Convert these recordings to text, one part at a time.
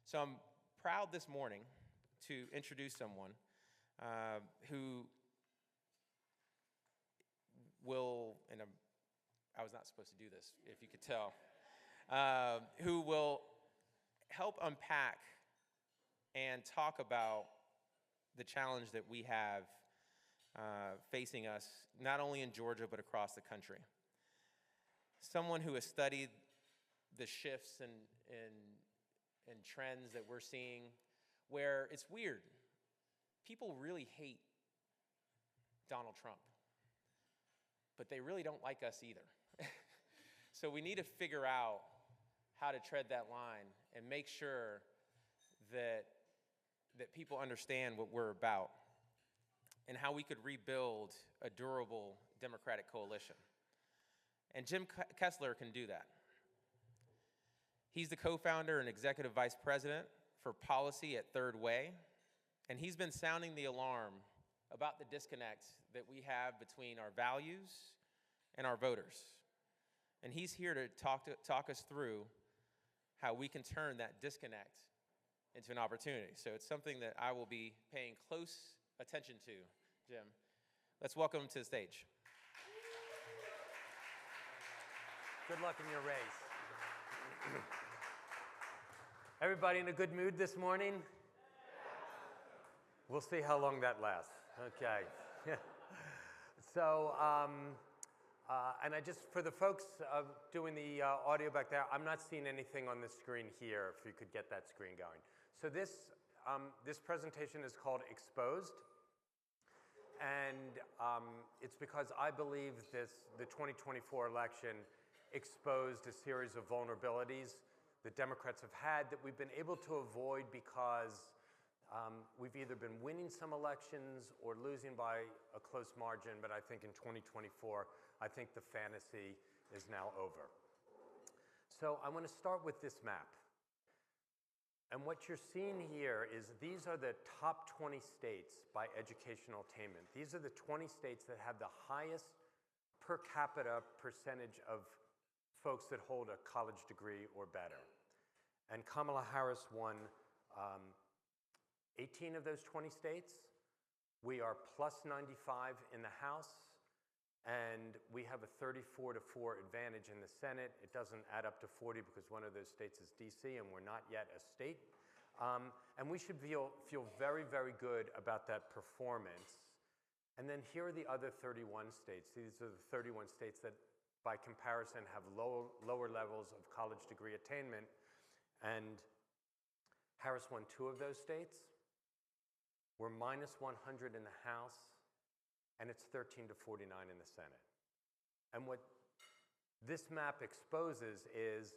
So I'm proud this morning to introduce someone who will, and I was not supposed to do this, if you could tell, who will help unpack and talk about the challenge that we have facing us, not only in Georgia, but across the country. Someone who has studied the shifts and trends that we're seeing, where it's weird. People really hate Donald Trump, but they really don't like us either. So we need to figure out how to tread that line and make sure that people understand what we're about and how we could rebuild a durable Democratic coalition. And Jim Kessler can do that. He's the co-founder and executive vice president for policy at Third Way, and he's been sounding the alarm about the disconnect that we have between our values and our voters. And he's here to talk us through how we can turn that disconnect into an opportunity. So it's something that I will be paying close attention to, Jim. Let's welcome him to the stage. Good luck in your race. Everybody in a good mood this morning? We'll see how long that lasts. Okay. So, and for the folks doing the audio back there, I'm not seeing anything on the screen here, if you could get that screen going. So this presentation is called Exposed. And it's because I believe the 2024 election exposed a series of vulnerabilities that Democrats have had that we've been able to avoid because we've either been winning some elections or losing by a close margin, but I think in 2024, I think the fantasy is now over. So I want to start with this map. And what you're seeing here is these are the top 20 states by educational attainment. These are the 20 states that have the highest per capita percentage of folks that hold a college degree or better. And Kamala Harris won 18 of those 20 states. We are plus 95 in the House, and we have a 34-4 advantage in the Senate. It doesn't add up to 40 because one of those states is DC, and we're not yet a state. And we should feel very, very good about that performance. And then here are the other 31 states. These are the 31 states that, by comparison, have lower levels of college degree attainment. And Harris won 2 of those states. We're minus 100 in the House, and it's 13-49 in the Senate. And what this map exposes is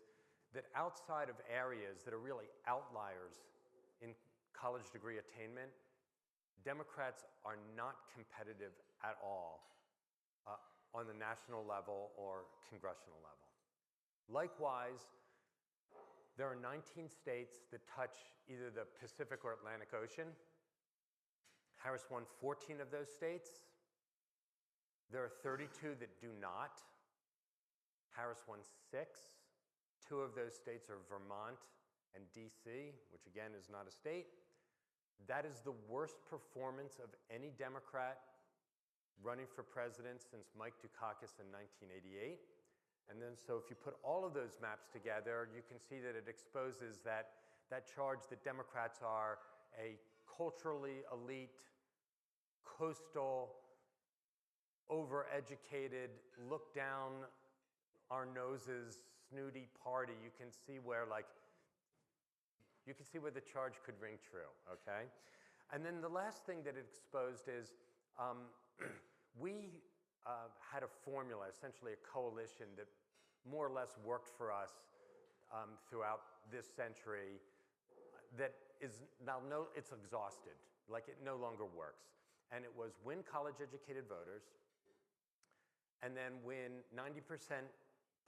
that outside of areas that are really outliers in college degree attainment, Democrats are not competitive at all on the national level or congressional level. Likewise, there are 19 states that touch either the Pacific or Atlantic Ocean. Harris won 14 of those states. There are 32 that do not. Harris won 6. 2 of those states are Vermont and DC, which again is not a state. That is the worst performance of any Democrat running for president since Mike Dukakis in 1988. And then, so if you put all of those maps together, you can see that it exposes that charge that Democrats are a culturally elite, coastal, overeducated, look down our noses, snooty party. You can see where the charge could ring true, okay? And then the last thing that it exposed is we had a formula, essentially a coalition that more or less worked for us throughout this century that is now, it's exhausted, like it no longer works. And it was win college-educated voters, and then win 90%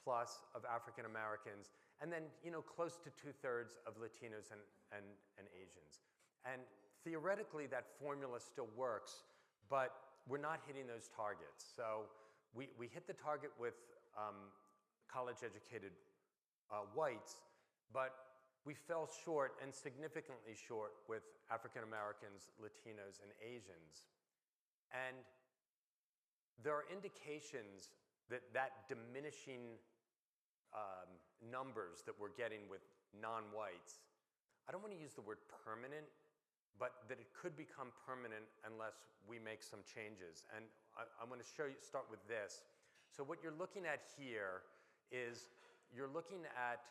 plus of African Americans, and then close to 2/3 of Latinos and Asians. And theoretically, that formula still works, but we're not hitting those targets. So we hit the target with college-educated whites, but we fell short, and significantly short, with African Americans, Latinos, and Asians. And there are indications that that diminishing numbers that we're getting with non-whites, I don't want to use the word permanent, but that it could become permanent unless we make some changes. And I'm going to start with this. So what you're looking at here is you're looking at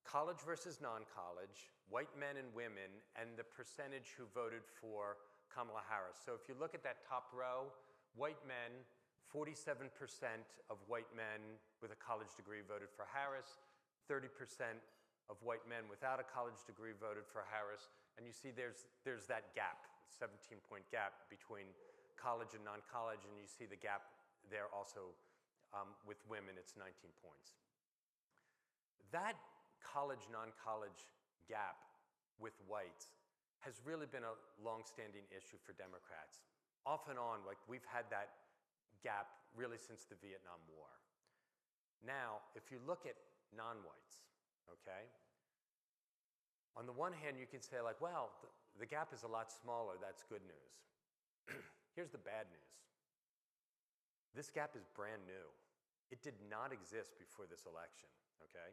college versus non-college, white men and women, and the percentage who voted for Kamala Harris. So if you look at that top row, white men, 47% of white men with a college degree voted for Harris, 30% of white men without a college degree voted for Harris, and you see there's that gap, 17-point gap between college and non-college, and you see the gap there also with women, it's 19 points. That college, non-college gap with whites has really been a long-standing issue for Democrats. Off and on, like we've had that gap really since the Vietnam War. Now, if you look at non-whites, okay, on the one hand, you can say like, well, the gap is a lot smaller, that's good news. Here's the bad news. This gap is brand new. It did not exist before this election, okay?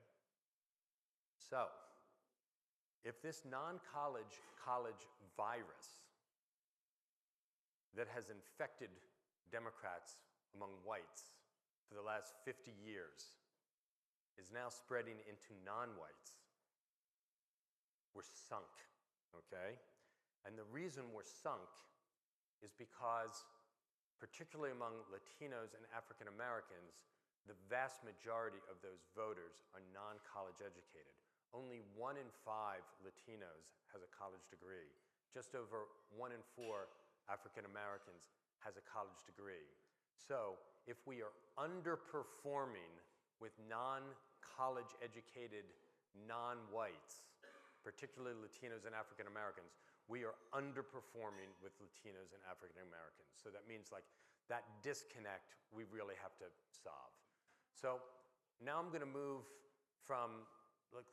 So, if this non-college college virus that has infected Democrats among whites for the last 50 years is now spreading into non-whites, we're sunk, okay? And the reason we're sunk is because, particularly among Latinos and African Americans, the vast majority of those voters are non-college educated. Only 1 in 5 Latinos has a college degree. Just over 1 in 4 African Americans has a college degree. So if we are underperforming with non-college educated non-whites, particularly Latinos and African Americans, we are underperforming with Latinos and African Americans. So that means like that disconnect we really have to solve. So now I'm going to move from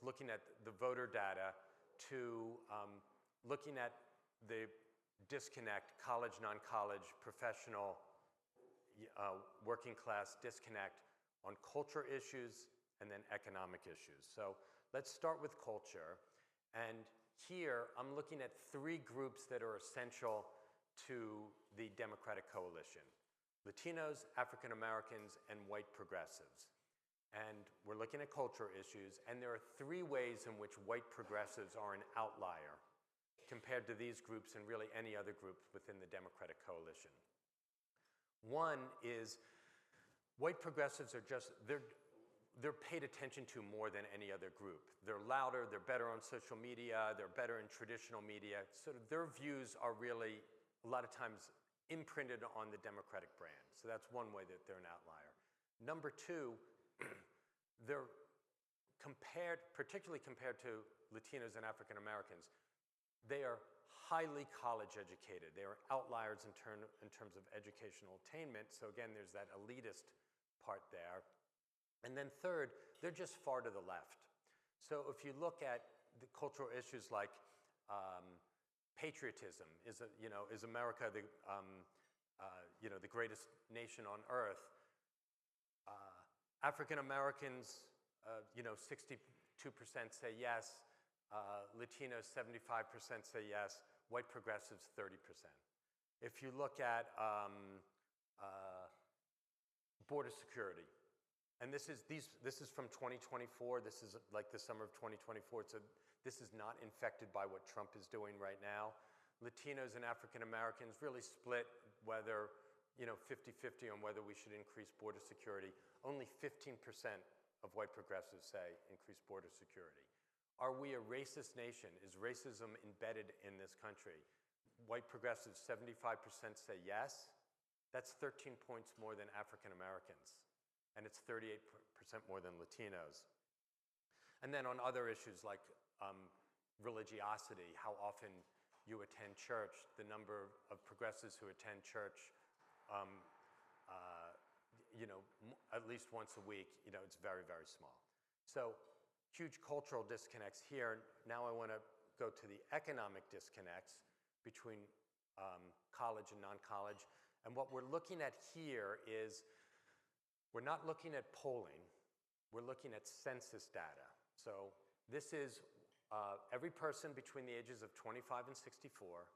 looking at the voter data to looking at the disconnect, college, non-college, professional, working class disconnect on culture issues and then economic issues. So let's start with culture. And here I'm looking at 3 groups that are essential to the Democratic coalition: Latinos, African Americans, and white progressives. And we're looking at culture issues, and there are 3 ways in which white progressives are an outlier compared to these groups and really any other group within the Democratic coalition. One is white progressives are just, they're paid attention to more than any other group. They're louder, they're better on social media, they're better in traditional media. Sort of their views are really, a lot of times, imprinted on the Democratic brand. So that's one way that they're an outlier. Number 2, they're compared, particularly compared to Latinos and African Americans, they are highly college educated. They are outliers in terms of educational attainment. So again, there's that elitist part there. And then third, they're just far to the left. So if you look at the cultural issues like patriotism, is America the greatest nation on earth? African Americans, 62% say yes. Latinos, 75% say yes. White progressives, 30%. If you look at border security, and this is from 2024. This is like the summer of 2024. So this is not infected by what Trump is doing right now. Latinos and African Americans really split whether 50-50 on whether we should increase border security. Only 15% of white progressives say increase border security. Are we a racist nation? Is racism embedded in this country? White progressives, 75% say yes. That's 13 points more than African Americans. And it's 38% more than Latinos. And then on other issues like religiosity, how often you attend church, the number of progressives who attend church, at least once a week, it's very, very small. So huge cultural disconnects here. Now I want to go to the economic disconnects between college and non-college. And what we're looking at here is, we're not looking at polling, we're looking at census data. So this is every person between the ages of 25 and 64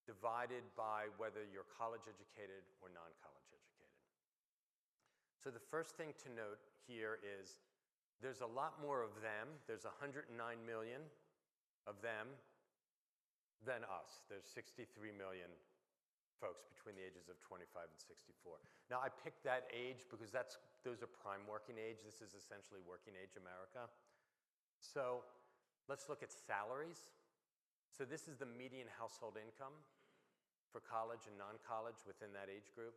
divided by whether you're college educated or non-college educated. So the first thing to note here is there's a lot more of them. There's 109 million of them than us. There's 63 million folks between the ages of 25 and 64. Now, I picked that age because those are prime working age. This is essentially working age America. So let's look at salaries. So this is the median household income for college and non-college within that age group.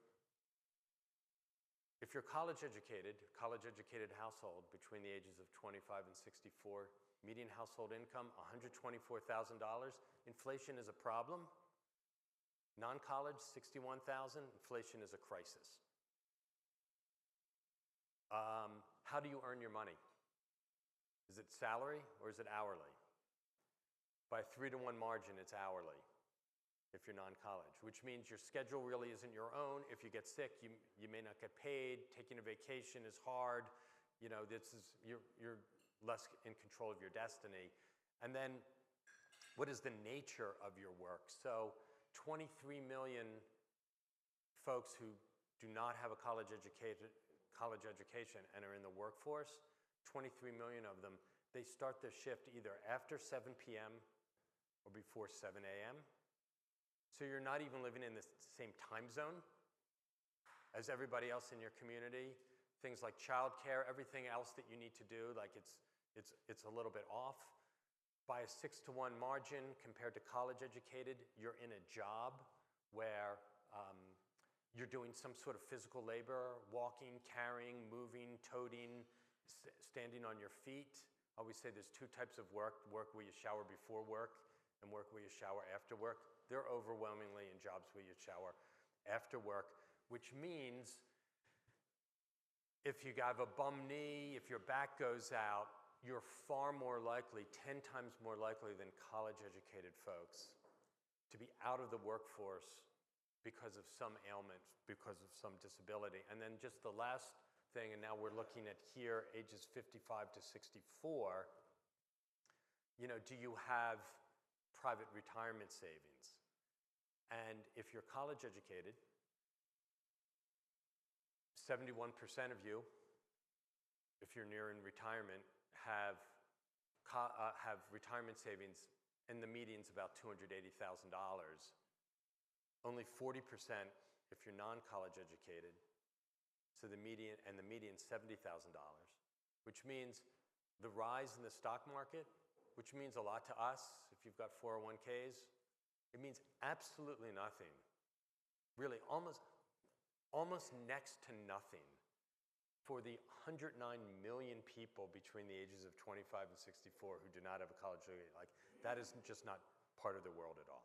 If you're college educated household between the ages of 25 and 64, median household income, $124,000. Inflation is a problem. Non-college, $61,000. Inflation is a crisis. How do you earn your money? Is it salary or is it hourly? By a 3-to-1 margin, it's hourly if you're non-college, which means your schedule really isn't your own. If you get sick, you may not get paid. Taking a vacation is hard. You know, you're less in control of your destiny. And then what is the nature of your work? So 23 million folks who do not have a college education and are in the workforce, 23 million of them, they start their shift either after 7 p.m. or before 7 a.m. So you're not even living in the same time zone as everybody else in your community. Things like childcare, everything else that you need to do, like it's a little bit off. By a 6-to-1 margin compared to college educated, you're in a job where you're doing some sort of physical labor, walking, carrying, moving, toting, standing on your feet. I always say there's 2 types of work where you shower before work and work where you shower after work. They're overwhelmingly in jobs where you shower after work, which means if you have a bum knee, if your back goes out, you're far more likely, 10 times more likely than college-educated folks, to be out of the workforce because of some ailment, because of some disability. And then just the last thing, and now we're looking at here, ages 55 to 64, you know, do you have private retirement savings? And if you're college educated, 71% of you, if you're nearing retirement, have retirement savings, and the median's about $280,000. Only 40% if you're non-college educated. So the median's $70,000, which means the rise in the stock market, which means a lot to us if you've got 401ks, it means absolutely nothing, really almost next to nothing for the 109 million people between the ages of 25 and 64 who do not have a college degree. Like, that is just not part of the world at all.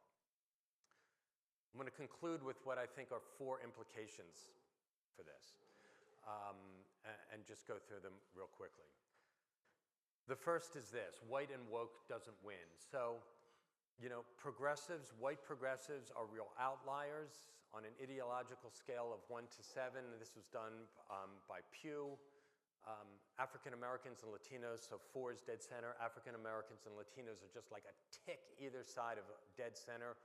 I'm going to conclude with what I think are 4 implications for this, and just go through them real quickly. The first is this: white and woke doesn't win. So, you know, white progressives are real outliers on an ideological scale of 1 to 7. This was done by Pew. African Americans and Latinos, so 4 is dead center. African Americans and Latinos are just like a tick either side of a dead center.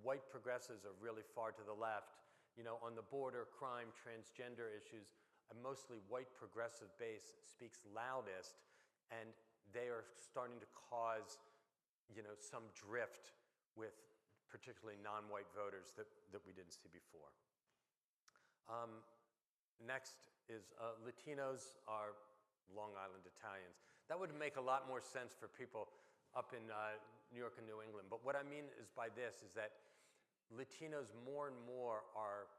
White progressives are really far to the left. You know, on the border, crime, transgender issues, a mostly white progressive base speaks loudest, and they are starting to cause, you know, some drift with particularly non-white voters that we didn't see before. Next is Latinos are Long Island Italians. That would make a lot more sense for people up in New York and New England. But what I mean is by this is that Latinos more and more are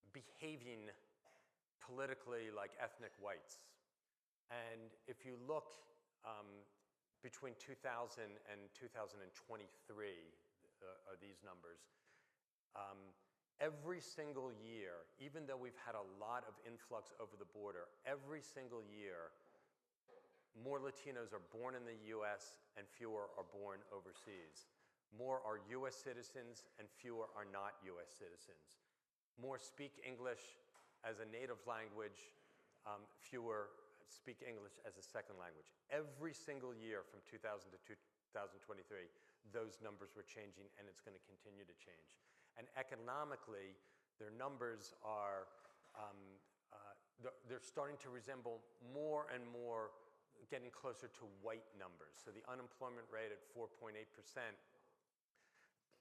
behaving politically like ethnic whites. And if you look between 2000 and 2023, are these numbers, every single year, even though we've had a lot of influx over the border, every single year, more Latinos are born in the US and fewer are born overseas. More are US citizens and fewer are not US citizens. More speak English as a native language, fewer speak English as a second language. Every single year from 2000 to 2023, those numbers were changing, and it's going to continue to change. And economically, their numbers are, they're starting to resemble more and more, getting closer to white numbers. So the unemployment rate at 4.8%,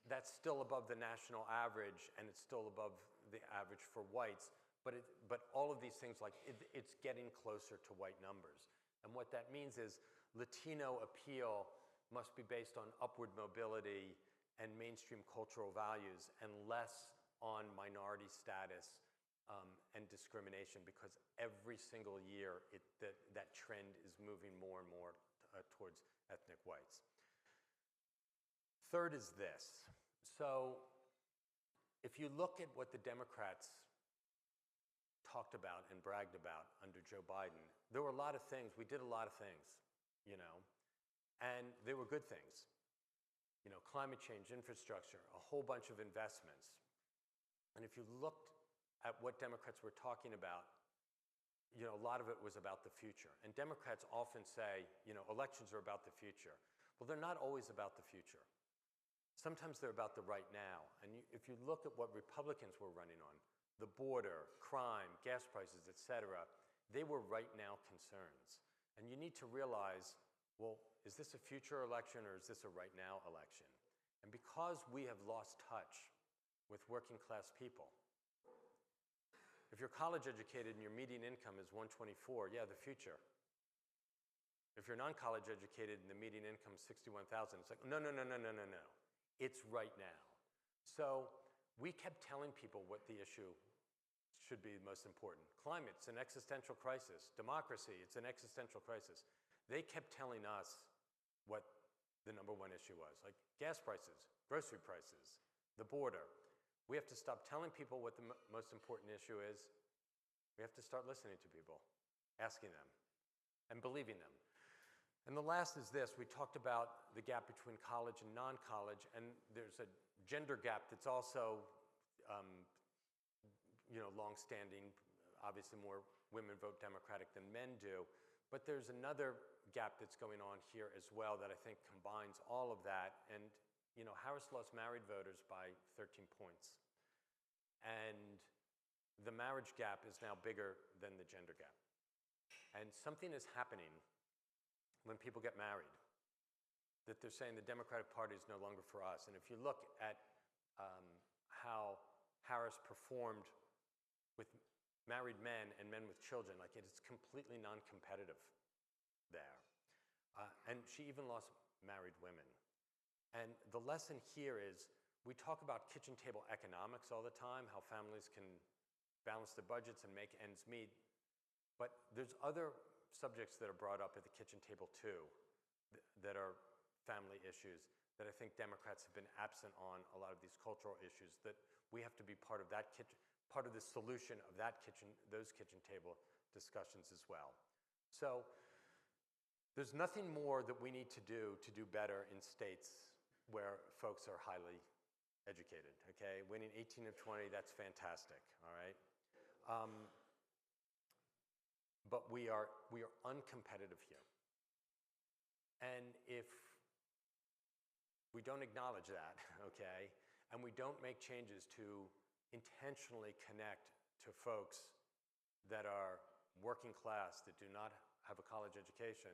that's still above the national average, and it's still above the average for whites. But all of these things, like it's getting closer to white numbers. And what that means is Latino appeal must be based on upward mobility and mainstream cultural values and less on minority status and discrimination, because every single year that trend is moving more and more towards ethnic whites. Third is this. So if you look at what the Democrats talked about and bragged about under Joe Biden, there were a lot of things. We did a lot of things, you know, and they were good things. You know, climate change, infrastructure, a whole bunch of investments. And if you looked at what Democrats were talking about, you know, a lot of it was about the future. And Democrats often say, you know, elections are about the future. Well, they're not always about the future. Sometimes they're about the right now. And if you look at what Republicans were running on, the border, crime, gas prices, et cetera, they were right now concerns. And you need to realize, well, is this a future election or is this a right now election? And because we have lost touch with working class people, if you're college educated and your median income is 124, yeah, the future. If you're non-college educated and the median income is 61,000, it's like, no. It's right now. So we kept telling people what the issue should be most important. Climate, it's an existential crisis. Democracy, it's an existential crisis. They kept telling us what the number one issue was, like gas prices, grocery prices, the border. We have to stop telling people what the most important issue is. We have to start listening to people, asking them, and believing them. And the last is this. We talked about the gap between college and non-college, and there's a gender gap that's also you know, long-standing. Obviously, more women vote Democratic than men do. But there's another gap that's going on here as well that I think combines all of that. And you know, Harris lost married voters by 13 points. And the marriage gap is now bigger than the gender gap. And something is happening when people get married, that they're saying the Democratic Party is no longer for us. And if you look at how Harris performed with married men and men with children, like it is completely non-competitive there. And she even lost married women. And the lesson here is we talk about kitchen table economics all the time, how families can balance their budgets and make ends meet. But there's other subjects that are brought up at the kitchen table too, that are family issues that I think Democrats have been absent on, a lot of these cultural issues, that we have to be part of that kitchen, part of the solution of that kitchen, those kitchen table discussions as well. So there's nothing more that we need to do better in states where folks are highly educated, okay? Winning 18 of 20, that's fantastic, all right? But we are uncompetitive here. And if we don't acknowledge that, okay, and we don't make changes to intentionally connect to folks that are working class, that do not have a college education,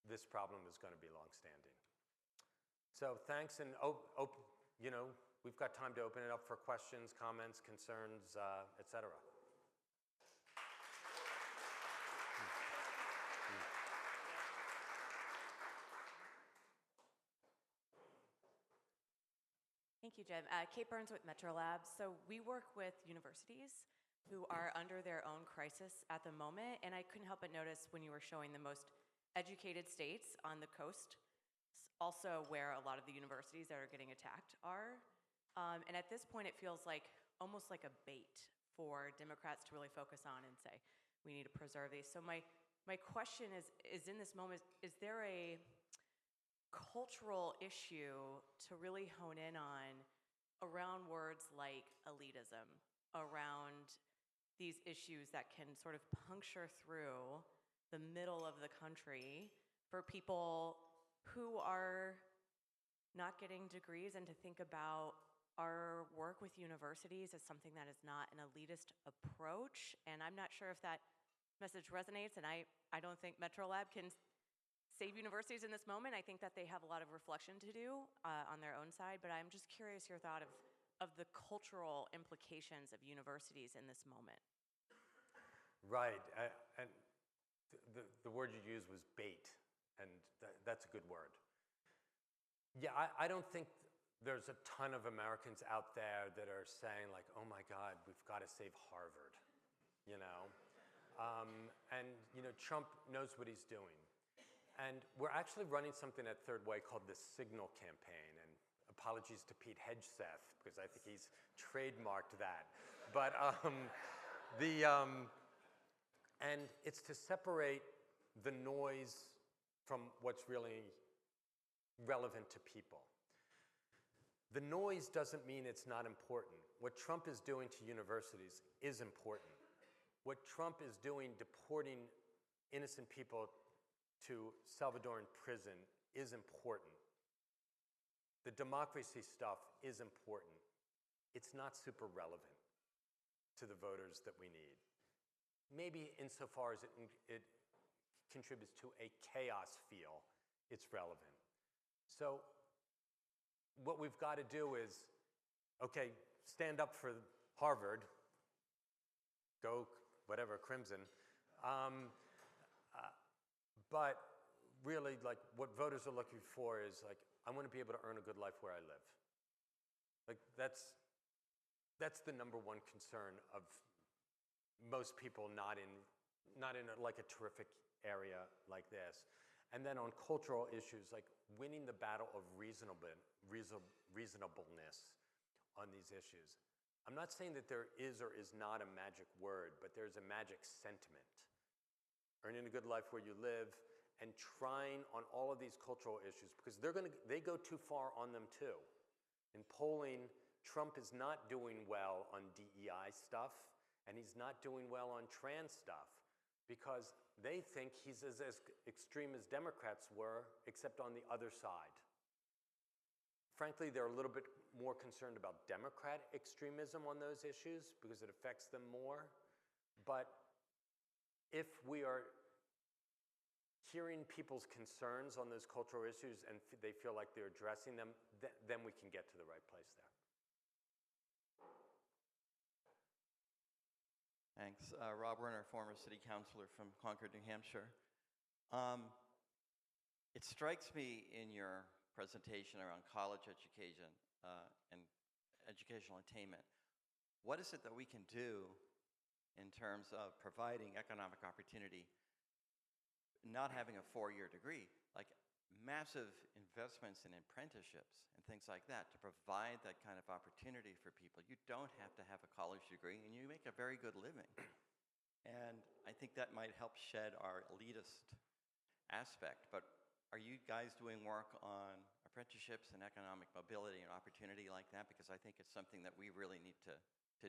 this problem is going to be longstanding. So thanks, and you know, we've got time to open it up for questions, comments, concerns, et cetera. Thank you, Jim. Kate Burns with Metro Labs. So we work with universities who are under their own crisis at the moment, and I couldn't help but notice when you were showing the most educated states on the coast, also where a lot of the universities that are getting attacked are. And at this point, it feels like almost like a bait for Democrats to really focus on and say, we need to preserve these. So my my question is in this moment, is there a cultural issue to really hone in on around words like elitism, around these issues that can sort of puncture through the middle of the country for people who are not getting degrees, and to think about our work with universities as something that is not an elitist approach? And I'm not sure if that message resonates, and I don't think Metro Lab can save universities in this moment. I think that they have a lot of reflection to do on their own side, but I'm just curious your thought of the cultural implications of universities in this moment. Right, and the word you used was bait, and that's a good word. Yeah, I don't think there's a ton of Americans out there that are saying like, oh my God, we've got to save Harvard, you know? And you know, Trump knows what he's doing. And we're actually running something at Third Way called the Signal Campaign, and apologies to Pete Hedgeseth, because I think he's trademarked that. But and it's to separate the noise from what's really relevant to people. The noise doesn't mean it's not important. What Trump is doing to universities is important. What Trump is doing, deporting innocent people to Salvadoran prison, is important. The democracy stuff is important. It's not super relevant to the voters that we need. Maybe insofar as it contributes to a chaos feel, it's relevant. So what we've got to do is, okay, stand up for Harvard, go whatever, Crimson, but really, like, what voters are looking for is, like, I want to be able to earn a good life where I live. Like, that's the number one concern of most people not in like a terrific area like this. And then on cultural issues, like winning the battle of reasonableness on these issues. I'm not saying that there is or is not a magic word, but there's a magic sentiment. Earning a good life where you live, and trying on all of these cultural issues, because they go too far on them too. In polling, Trump is not doing well on DEI stuff, and he's not doing well on trans stuff, because they think he's as extreme as Democrats were, except on the other side. Frankly, they're a little bit more concerned about Democrat extremism on those issues because it affects them more. But if we are hearing people's concerns on those cultural issues and they feel like they're addressing them, then we can get to the right place there. Thanks. Rob Werner, former city councilor from Concord, New Hampshire. It strikes me in your presentation around college education and educational attainment, what is it that we can do in terms of providing economic opportunity, not having a 4-year degree, like massive investments in apprenticeships and things like that to provide that kind of opportunity for people. You don't have to have a college degree and you make a very good living. And I think that might help shed our elitist aspect. But are you guys doing work on apprenticeships and economic mobility and opportunity like that? Because I think it's something that we really need to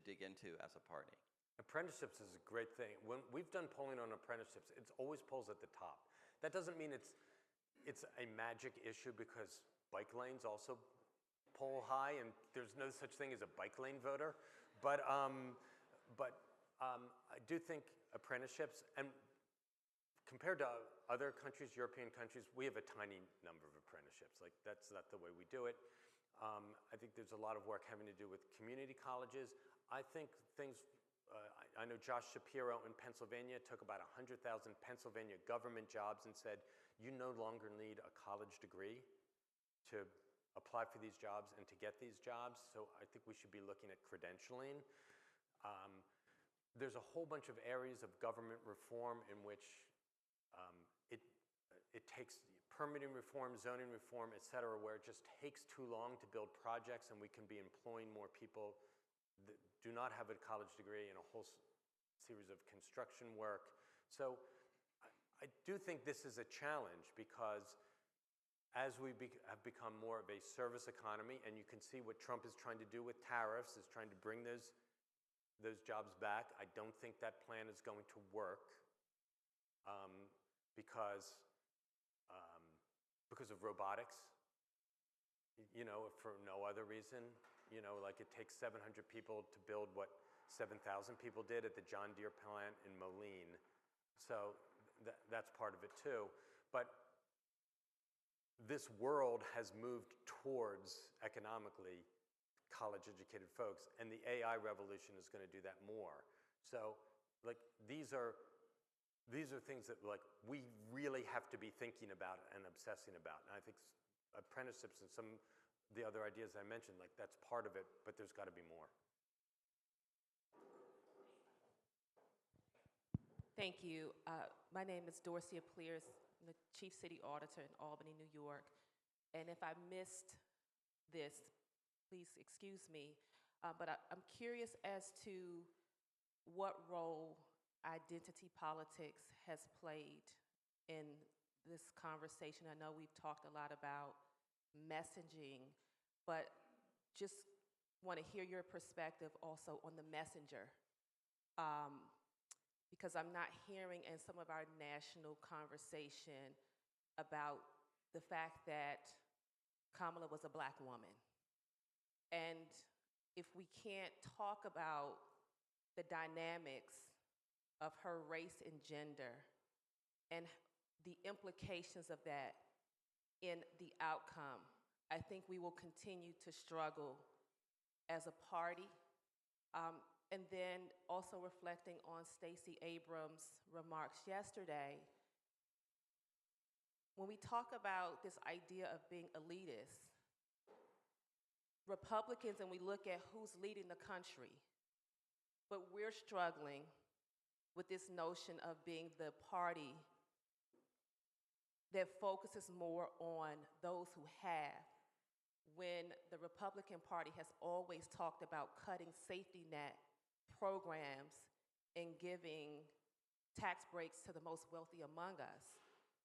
dig into as a party. Apprenticeships is a great thing. When we've done polling on apprenticeships, it's always polls at the top. That doesn't mean it's a magic issue, because bike lanes also poll high, and there's no such thing as a bike lane voter. But I do think apprenticeships, and compared to other countries, European countries, we have a tiny number of apprenticeships. Like, that's not the way we do it. I think there's a lot of work having to do with community colleges. I think things, I know Josh Shapiro in Pennsylvania took about 100,000 Pennsylvania government jobs and said, you no longer need a college degree to apply for these jobs and to get these jobs. So I think we should be looking at credentialing. There's a whole bunch of areas of government reform in which it takes permitting reform, zoning reform, et cetera, where it just takes too long to build projects, and we can be employing more people that do not have a college degree in a whole series of construction work. So I do think this is a challenge because as we have become more of a service economy, and you can see what Trump is trying to do with tariffs, is trying to bring those jobs back. I don't think that plan is going to work because of robotics. You know, for no other reason. You know, like it takes 700 people to build what 7,000 people did at the John Deere plant in Moline. So that's part of it too. But this world has moved towards, economically, college-educated folks, and the AI revolution is going to do that more. So, like, these are things that, like, we really have to be thinking about and obsessing about. And I think apprenticeships and some of the other ideas I mentioned, like, that's part of it, but there's got to be more. Thank you. My name is Dorcia Pleers. I'm the Chief City Auditor in Albany, New York. And if I missed this, please excuse me. But I'm curious as to what role identity politics has played in this conversation. I know we've talked a lot about messaging, but just want to hear your perspective also on the messenger. Because I'm not hearing in some of our national conversation about the fact that Kamala was a Black woman. And if we can't talk about the dynamics of her race and gender and the implications of that in the outcome, I think we will continue to struggle as a party. And then also reflecting on Stacey Abrams' remarks yesterday, when we talk about this idea of being elitist, Republicans, and we look at who's leading the country, but we're struggling with this notion of being the party that focuses more on those who have, when the Republican Party has always talked about cutting safety net programs and giving tax breaks to the most wealthy among us.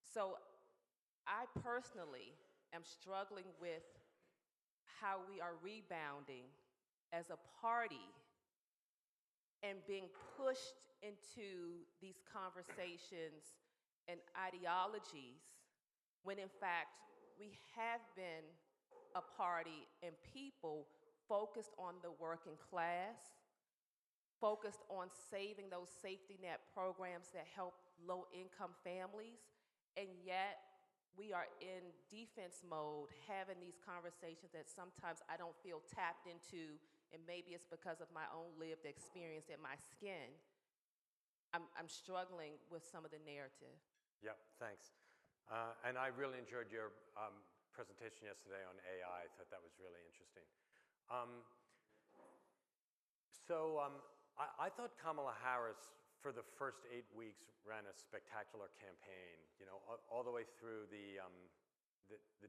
So I personally am struggling with how we are rebounding as a party and being pushed into these conversations and ideologies when in fact we have been a party and people focused on the working class, focused on saving those safety net programs that help low-income families, and yet we are in defense mode having these conversations that sometimes I don't feel tapped into, and maybe it's because of my own lived experience in my skin. I'm struggling with some of the narrative. Yeah, thanks. And I really enjoyed your presentation yesterday on AI. I thought that was really interesting. I thought Kamala Harris, for the first 8 weeks, ran a spectacular campaign, you know, all the way through the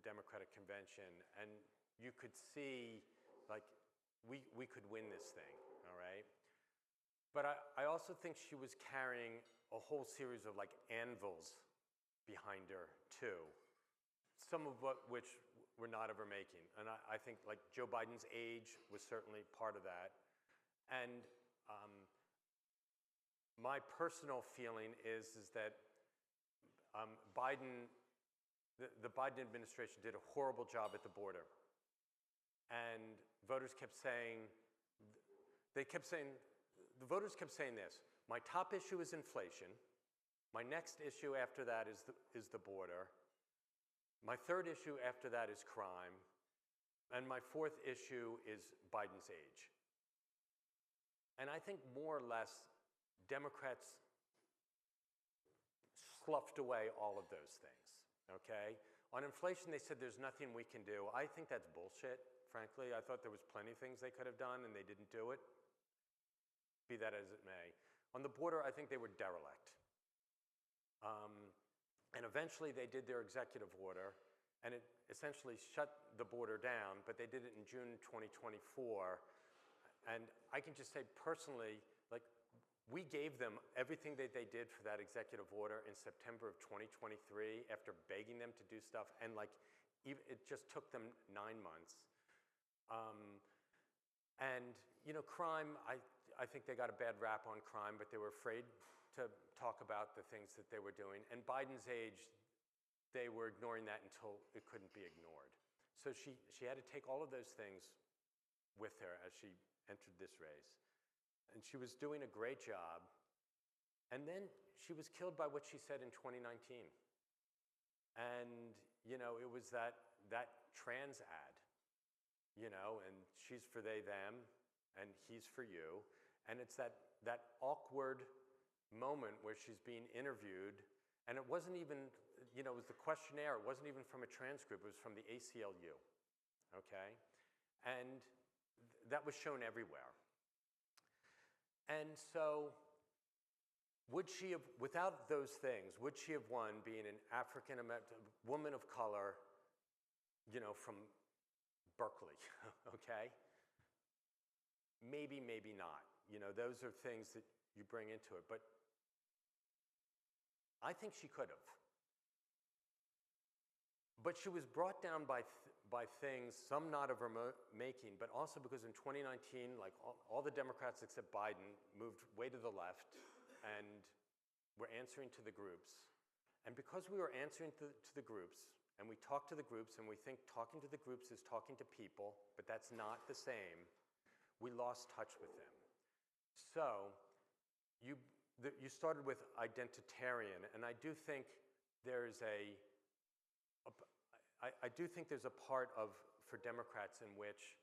Democratic convention. And you could see, like, we could win this thing, all right? But I also think she was carrying a whole series of, like, anvils behind her, too. Some of which we're not ever making. And I think, like, Joe Biden's age was certainly part of that. And my personal feeling is that the Biden administration did a horrible job at the border. And voters kept saying, the voters kept saying this: my top issue is inflation. My next issue after that is the border. My third issue after that is crime. And my fourth issue is Biden's age. And I think more or less Democrats sloughed away all of those things, okay? On inflation, they said there's nothing we can do. I think that's bullshit, frankly. I thought there was plenty of things they could have done, and they didn't do it, be that as it may. On the border, I think they were derelict. And eventually, they did their executive order, and it essentially shut the border down, but they did it in June 2024. And I can just say personally, like, We gave them everything that they did for that executive order in September of 2023 after begging them to do stuff, and like, it just took them 9 months. And, you know, crime, I think they got a bad rap on crime, but they were afraid to talk about the things that they were doing. And Biden's age, they were ignoring that until it couldn't be ignored. So she had to take all of those things with her as she entered this race. And she was doing a great job. And then she was killed by what she said in 2019. And, you know, it was that trans ad, you know, and she's for they, them, and he's for you. And it's that awkward moment where she's being interviewed, and it wasn't even, you know, it was the questionnaire, it wasn't even from a trans group, it was from the ACLU, okay? And that was shown everywhere. And so, would she have, without those things, would she have won being an African-American woman of color, you know, from Berkeley, okay? Maybe, maybe not. You know, those are things that you bring into it, but I think she could have. But she was brought down by things, some not of her making, but also because in 2019, like all the Democrats except Biden moved way to the left and were answering to the groups. And because we were answering to the groups, and we talk to the groups, and we think talking to the groups is talking to people, but that's not the same, we lost touch with them. So you started with identitarian, and I do think there's I do think there's a part for Democrats in which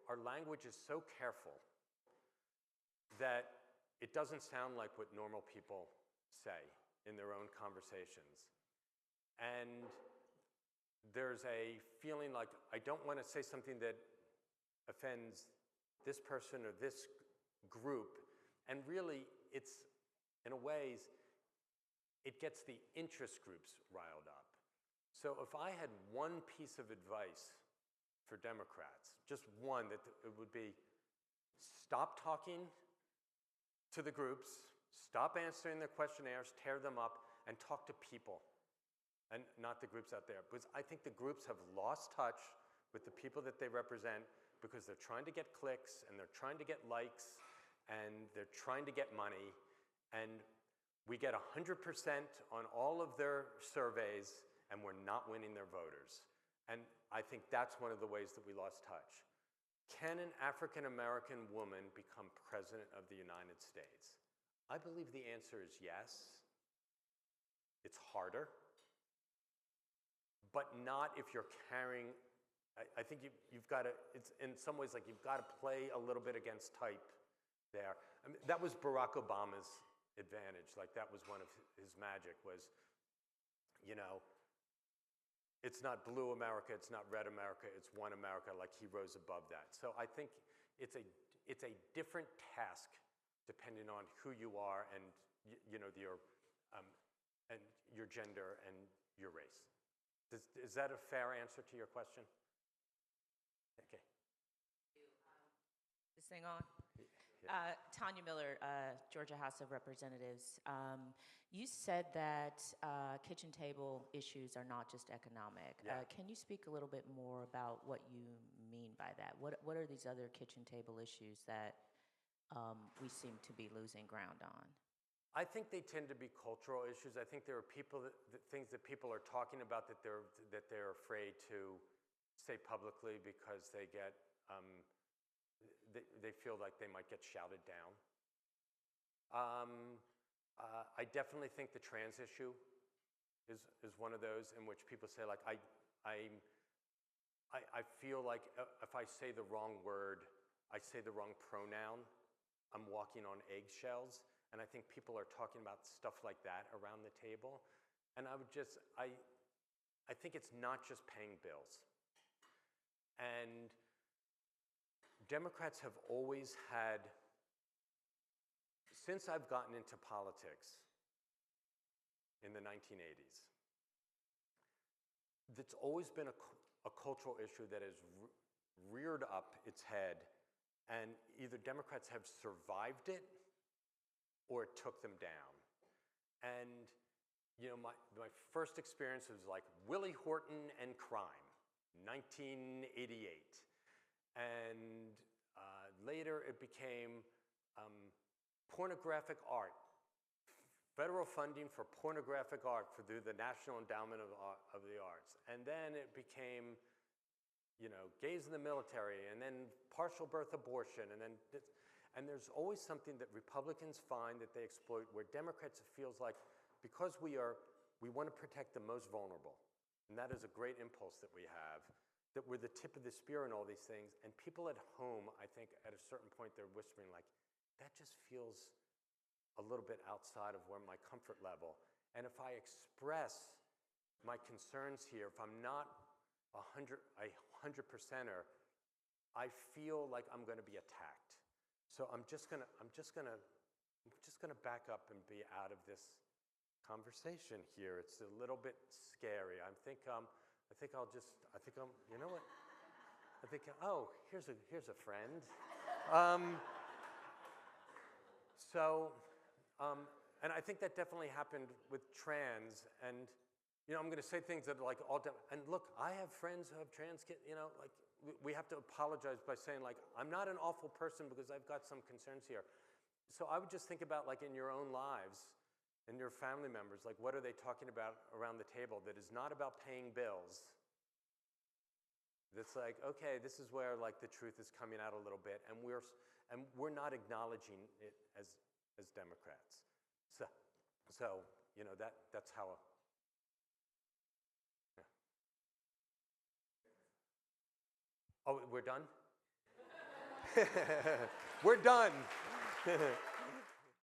our language is so careful that it doesn't sound like what normal people say in their own conversations. And there's a feeling like, I don't want to say something that offends this person or this group. And really, it's, in a ways, it gets the interest groups riled up. So if I had one piece of advice for Democrats, just one, that it would be, stop talking to the groups, stop answering their questionnaires, tear them up, and talk to people, and not the groups out there. Because I think the groups have lost touch with the people that they represent because they're trying to get clicks, and they're trying to get likes, and they're trying to get money, and we get 100% on all of their surveys, and we're not winning their voters. And I think that's one of the ways that we lost touch. Can an African-American woman become president of the United States? I believe the answer is yes. It's harder, but not if you're carrying, I think you've got to, it's in some ways like you've got to play a little bit against type there. I mean, that was Barack Obama's advantage. Like that was one of his magic was, you know, it's not blue America, it's not red America, it's one America, like he rose above that. So I think it's a different task depending on who you are and you know, and your gender and your race. Is that a fair answer to your question? Okay. This thing on? Tanya Miller, Georgia House of Representatives. You said that kitchen table issues are not just economic. Yeah. Can you speak a little bit more about what you mean by that? What are these other kitchen table issues that we seem to be losing ground on? I think they tend to be cultural issues. I think there are things that people are talking about that they're afraid to say publicly because they get they feel like they might get shouted down. I definitely think the trans issue is one of those in which people say like I feel like if I say the wrong word, I say the wrong pronoun, I'm walking on eggshells. And I think people are talking about stuff like that around the table. And I think it's not just paying bills. And Democrats have always had, since I've gotten into politics in the 1980s, it's always been a cultural issue that has reared up its head, and either Democrats have survived it or it took them down. And, you know, my first experience was like Willie Horton and crime, 1988. And later it became pornographic art, federal funding for pornographic art through the National Endowment of the Arts. And then it became, you know, gays in the military, and then partial birth abortion, and there's always something that Republicans find that they exploit, where Democrats, it feels like, because we want to protect the most vulnerable, and that is a great impulse that we have, that we're the tip of the spear in all these things, and people at home, I think, at a certain point, they're whispering like, that just feels a little bit outside of where my comfort level. And if I express my concerns here, if I'm not a 100%er, I feel like I'm going to be attacked. So I'm just gonna back up and be out of this conversation here. It's a little bit scary. I think you know what? I think, oh, here's a friend. And I think that definitely happened with trans, and, you know, I'm gonna say things that are like and look, I have friends who have trans kids, you know, like, we have to apologize by saying, like, I'm not an awful person because I've got some concerns here. So I would just think about, like, in your own lives, and your family members, like, what are they talking about around the table that is not about paying bills? That's like, okay, this is where, like, the truth is coming out a little bit, and we're not acknowledging it as Democrats. So you know, that's how. Yeah. Oh, we're done? We're done.